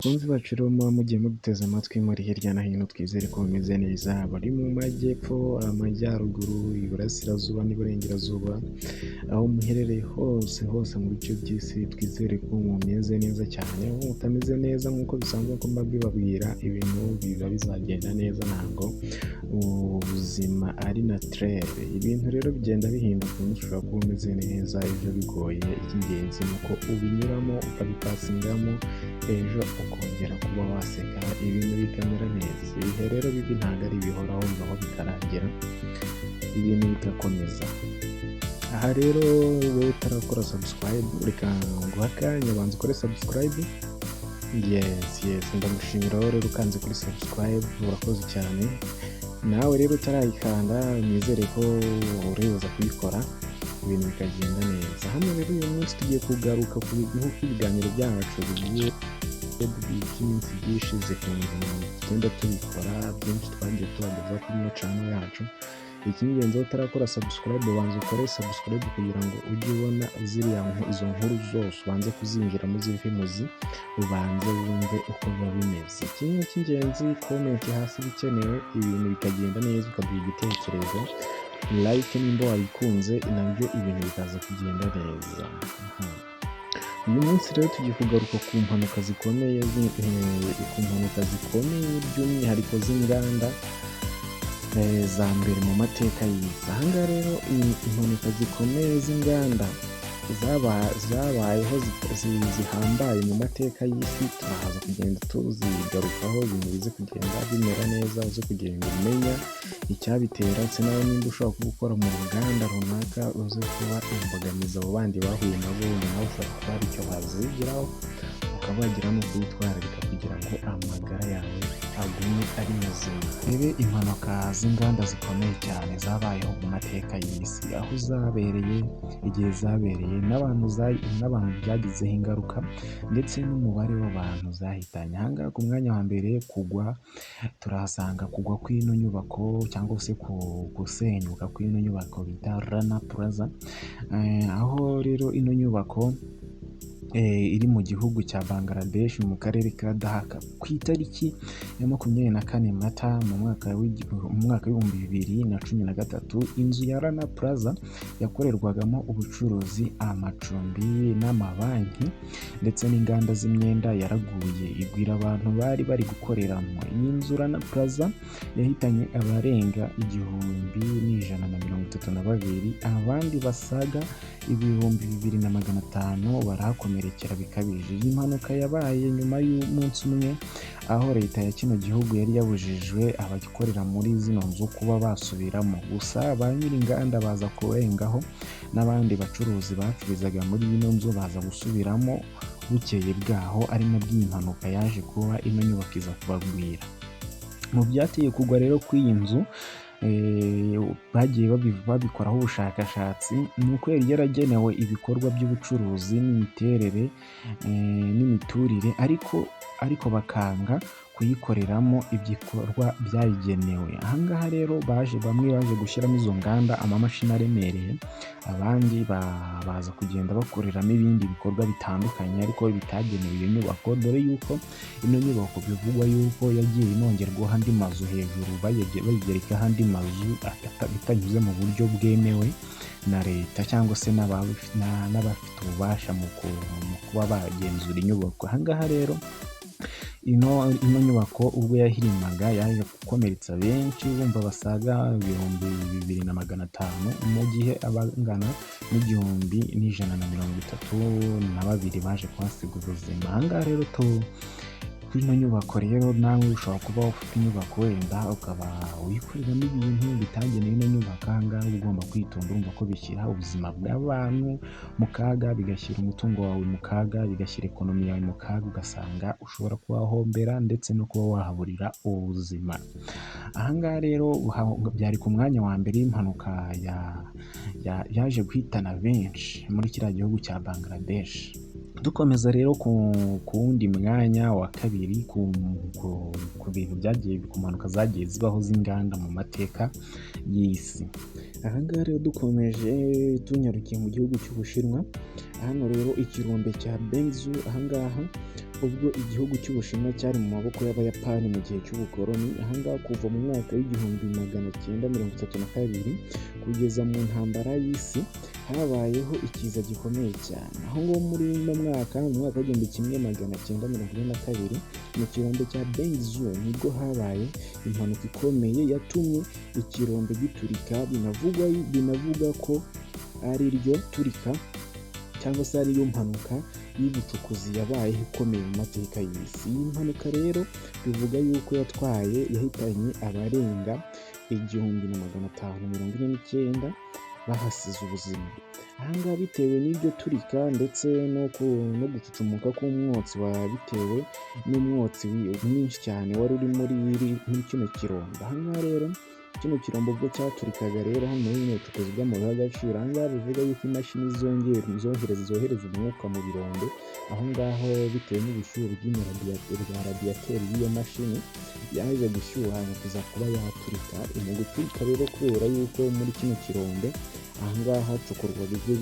Bakunzi bacu rero muba mugiye muduteze amatwi muri hirya no hino, twizere ko mumeze neza, abari mu majyepfo, amajyaruguru, iburasirazuba n'iburengerazuba, aho muherereye hose hose mu bice by'isi, twizere ko mumeze neza cyane. Aho mutameze neza nk'uko bisanzwe ko mba mbibabwira, ibintu biba bizagenda neza, ntabwo ubuzima ari naturere. Ibintu rero bigenda bihinduka, ushobora kuba umeze neza ejo bigoye, icy'ingenzi ni uko ubinyuramo ukabipasingamo, ejo ukongera kuba waseka ibintu bikamera neza. Ibihe rero bibi ntabwo ari ibihoraho, bibaho bikarangira, ibintu bigakomeza. Aha rero wowe utarakora subscribe, reka nguhe akanya banza ukore subscribe. Yes, ndagushimira wowe rero ukanze kuri subscribe, urakoze cyane. Nawe rero utarayikanda, nizere ko uribuza kuyikora, ibintu bikagenda neza. Hano rero uyu munsi tugiye kugaruka ku nk'uko ibiganiro byacu bigiye by'iminsi byishize ku bintu tugenda tubikora byinshi twagiye tubagezaho kuri ino channel yacu. Icy'ingenzi aho utarakora subscribe, banza ukore subscribe kugira ngo ujye ubona izo nkuru zose, ubanze kuzinjiramo zive muzi, ubanze wumve uko biba bimeze. Ikindi cy'ingenzi, comment hasi bikenewe, ibintu bikagenda neza, ukaduha igitekerezo, like nimba wayikunze, nabyo ibintu bikaza kugenda neza. Uyu munsi rero tugiye kugaruka ku mpanuka zikomeye by'umwihariko z'inganda za mbere mu mateka y'isi. Aha ngaha rero impanuka zikomeye z'inganda zabayeho zihambaye mu mateka y'isi, turahaza kugenda tuzigarukaho, ibintu bize kugenda bimera neza, uze kugenda umenya icyabitera, ndetse nawe nimba ushobora kuba ukora mu ruganda runaka, uze kuba imbogamizi abo bandi bahuye nabo, nawe ushobora kuba hari icyo bazigiraho, ukaba wagira no kwitwararika kugira ngo amagara yawe agume ari mazima. Rebe impanuka z'inganda zikomeye cyane zabayeho mu mateka y'isi, aho zabereye, igihe zabereye, n'abantu byagizeho ingaruka, ndetse n'umubare w'abantu zahitanye. Aha ngaha ku mwanya wa mbere turahasanga kugwa kw'ino nyubako, cyangwa se gusenyuka kw'ino nyubako bita Rana Plaza, aho rero ino nyubako iri mu gihugu cya Bangladesh mu karere ka Dhaka ku itariki ya 24 Mata mu mwaka w'ibihumbi 2013. Inzu ya Rana Plaza yakorerwagamo ubucuruzi, amacumbi n'amabanki ndetse n'inganda z'imyenda yaraguye, igwira abantu bari gukoreramo. Iyi nzu Rana Plaza yahitanye abarenga 1,132, abandi basaga 2,500 barakomerekera bikabije. Iyi mpanuka yabaye nyuma y'umunsi umwe, aho leta ya kino gihugu yari yabujijwe abagikorera muri zino nzu kuba basubiramo. Gusa ba nyir'inganda baza kurengaho, n'abandi bacuruzi bacururizaga muri ino nzu baza gusubiramo bukeye bwaho, ari nabwo iyi mpanuka yaje kuba, ino nyubako iza kubagwira. Mu byateye kugwa rero kw'iyi nzu, bagiye babikoraho ubushakashatsi, ni uko yari yaragenewe ibikorwa by'ubucuruzi n'imiterere n'imiturire, ariko bakanga kuyikoreramo ibikorwa byayigenewe. Aha ngaha rero bamwe baje gushyiramo izo nganda amamashini aremereye, abandi baza kugenda bakoreramo ibindi bikorwa bitandukanye, ariko bitagenewe iyo nyubako, dore yuko ino nyubako bivugwa yuko yagiye inongerwaho andi mazu hejuru, bayigerekaho andi mazu bitanyuze mu buryo bwemewe na leta, cyangwa se n'abafite ububasha mu kuba bagenzura inyubako. Aha ngaha rero ino nyubako ubwo yahirimaga yaje gukomeretsa benshi, bumva basaga 2,500, mu gihe abangana n'1,132 baje kuhasiga ubuzima. Aha ngaha rero kuri ino nyubako rero, nawe ushobora kuba ufite inyubako wenda ukaba wikoreramo ibintu bitagenewe ino nyubako. Aha ngaha ugomba kwitonda, urumva ko bishyira ubuzima bw'abantu mu kaga, bigashyira umutungo wawe mu kaga, bigashyira ekonomi yawe mu kaga, ugasanga ushobora kuhahombera ndetse no kuba wahaburira ubuzima. Aha ngaha rero byari ku mwanya wa mbere y'impanuka yaje guhitana benshi muri kiriya gihugu cya Bangladesh. Dukomeza rero ku wundi mwanya wa kabiri ku bintu ku mpanuka zagiye zibaho z'inganda mu mateka y'isi. Aha ngaha rero dukomeje tunyarukiye mu gihugu cy'Ubushinwa, hano rero ikirombe cya Benzu, aha ngaha ubwo igihugu cy'Ubushinwa cyari mu maboko y'Abayapani mu gihe cy'ubukoloni. Ahangaha kuva mu mwaka w'1932 kugeza mu ntambara y'isi habayeho ikiza gikomeye cyane. Aho ngo muri uno mwaka mu mwaka w'1942 mu kirombe cya Bengzu nibwo habaye impanuka ikomeye yatumye ikirombe giturika. Binavuga ko ari ryo turika cyangwa se ariyo mpanuka y'ubucukuzi yabaye ikomeye mu mateka y'isi. Iyi mpanuka rero bivuga yuko yahitanye abarenga 1549 bahasize ubuzima. Ahangaha bitewe n'iryo turika ndetse no gucucumuka k'umwotsi bitewe n'umwotsi mwinshi cyane wari uri muri kino kirombe. Ahangaha rero kino kirombe ubwo cyaturikaga rero hano muri ubucukuzi bw'amabuye y'agaciro, ahangaha bivuga yuko imashini zohereza umwuka mu birombe aho ngaho bitewe n'ubushyuhe bwa radiyateri y'iyo mashini yaje gushyuha kuza kuba yaturika. Mu guturika rero kubera yuko muri kino kirombe ahangaha hacukurwaga ibyo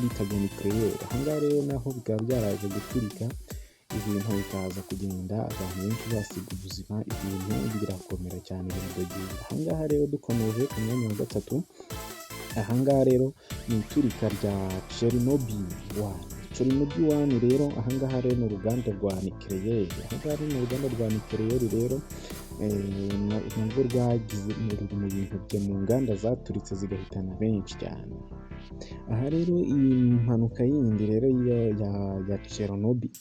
bitaga nucleaire. Ahangaha rero naho bikaba byaraje guturika, ibintu bikaza kugenda abantu benshi basiga ubuzima, ibintu birakomera cyane biradogera. Ahangaha rero dukomeje ku mwanya wa gatatu, ahangaha rero ni iturika rya Chernobyl 1 rero. Ahangaha rero ni uruganda rwa nucleaire. Ahangaha ni uruganda rwa nucleaire rero nubwo ruri mu bintu mu nganda zaturitse zigahitana benshi cyane. Aha rero iyi mpanuka yindi rero ya Chernobyl,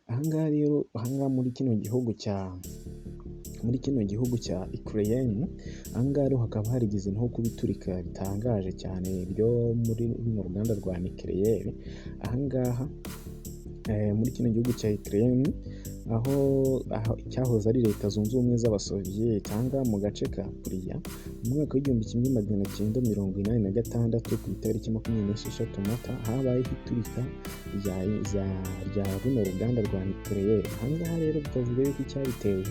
ahangaha rero muri kino gihugu cya Ukraine, ahangaha rero hakaba harigeze nko kubiturika bitangaje cyane ryo muri runo ruganda rwa nucleaire. Ahangaha muri kino gihugu cya Ukraine aho cyahoze ari Leta Zunze Ubumwe z'Abasoviyeti, ahangaha mu gace ka Puriya mu mwaka w'1986 ku itariki 26 Mata habayeho iturika rya runo ruganda rwa nucleaire. Ahangaha rero bikavuga yuko icyabitewe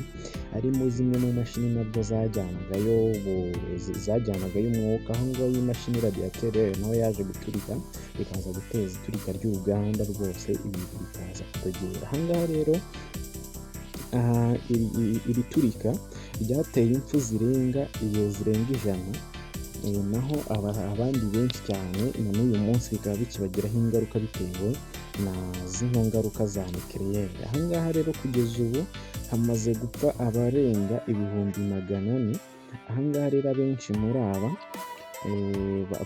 harimo zimwe mu mashini nabwo zajyanagayo umwuka. Ahangaha y'imashini radiyateri naho yaje guturika bikaza guteza iturika ry'uruganda rwose, ibintu bikaza kudogera. Ahangaha rero iri turika ryateye impfu zirenga 100, naho abandi benshi cyane na n'uyu munsi bikaba bikibagiraho ingaruka bitewe na zino ngaruka za nucleaire. Ahangaha rero kugeza ubu hamaze gupfa abarenga 400. Ahangaha rero abenshi muri aba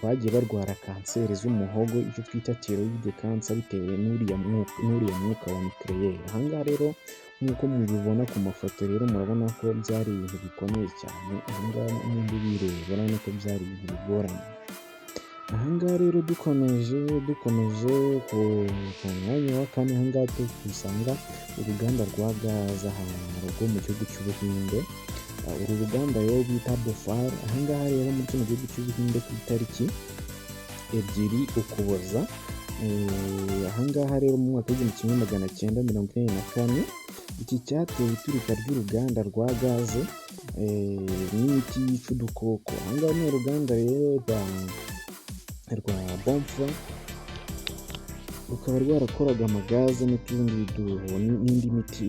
bagiye barwara kanseri z'umuhogo, icyo twita thyroid cancer, bitewe n'uriya mwuka wa nucleaire. Ahangaha rero nk'uko mubibona ku mafoto rero murabona ko byari ibintu bikomeye cyane. Ahangaha n'undi birebera nuko byari ibintu bigoranye. Ahangaha rero dukomeje ku mwanya wa kane, ahangaha dusanga uruganda rwa gaze ahantu rwo mu gihugu cy'Ubuhinde. Uru ruganda rero bita Bhopal. Ahangaha rero muri kino gihugu cy'Ubuhinde ku itariki 2 Ukuboza, ahangaha rero mu mwaka w'1944 iki cyateye iturika ry'uruganda rwa gaze n'imiti yica udukoko. Ahangaha ni uruganda rero rwa Bomfa, rukaba rwarakoraga amagaze n'utundi biduho n'indi miti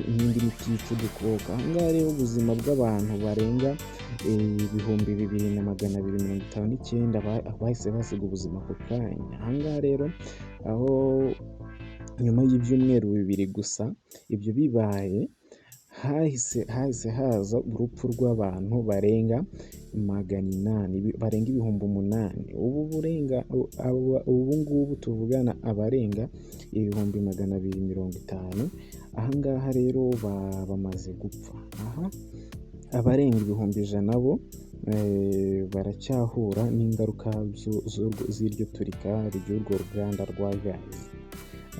yica udukoko. Ahangaha rero ubuzima bw'abantu barenga 2259 bahise basiga ubuzima ako kanya. Ahangaha rero aho nyuma y'ibyumweru 2 gusa ibyo bibaye, hahise haza urupfu rw'abantu barenga 800, barenga 8,000. Ubu ngubu tuvugana abarenga 250,000. Ahangaha rero bamaze gupfa. Aha abarenga 100,000 bo baracyahura n'ingaruka z'iryo turika ry'urwo ruganda rwa gaze.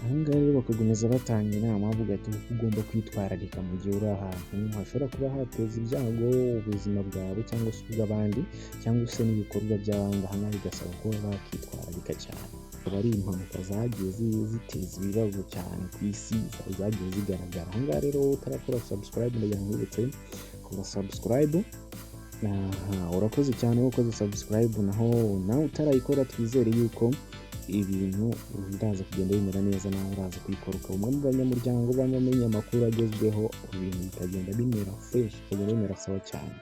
Ahangaha rero bakakomeza batanga inama bavuga ati ugomba kwitwararika mu gihe uri ahantu hashobora kuba hateza ibyago ubuzima bwawe cyangwa se ubw'abandi cyangwa se n'ibikorwa by'abandi. Ahangaha bigasaba kuba bakitwararika cyane. Akaba ari impanuka zagiye ziteza ibibazo cyane ku isi zagiye zigaragara. Ahangaha rero utarakora subscribe ndagira ngo wibutse kora subscribe. Urakoze cyane ukoze subscribe, naho nawe utarayikora twizere yuko ibintu biraza kugenda bimera neza nawe uraza kuyikora ukaba umwe mu banyamuryango bamenya amakuru agezweho ibintu bikagenda bimera fresh bikagenda bimera sawa cyane.